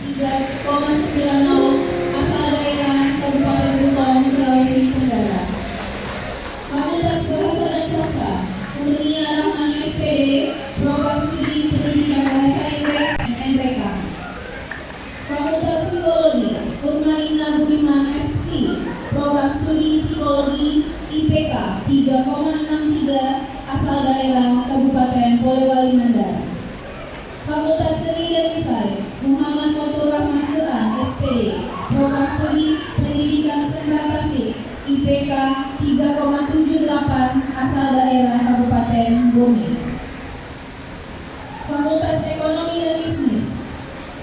3,90 asal daerah Kabupaten Butong, Sulawesi Tenggara. Fakultas Bahasa dan Sastra Murnia Rahman SPD, Program Studi Pendidikan Bahasa Inggris MPK. Fakultas Psikologi Purnainna Budiman SC, Program Studi Psikologi IPK 3,63 asal daerah Kabupaten Polewali Mandar. Fakultas Seni dan Desain Muhammad Fatur Rahman Suran SPD, Program Studi Pendidikan Sendra Tasik IPK 3,78 asal daerah Kabupaten Bumi. Fakultas Ekonomi dan Bisnis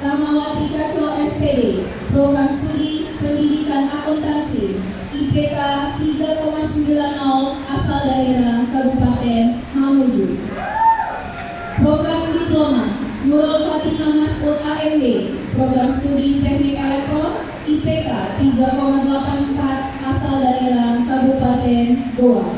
Rahmawati Kaco SPD, Program Studi Pendidikan Akuntansi IPK 3,90 asal daerah Kabupaten Mamuju. Program Diploma Nurul Fatimah Masud AMD, Program Studi Teknik Elektro IPK 3,84 asal daerah Kabupaten Goa.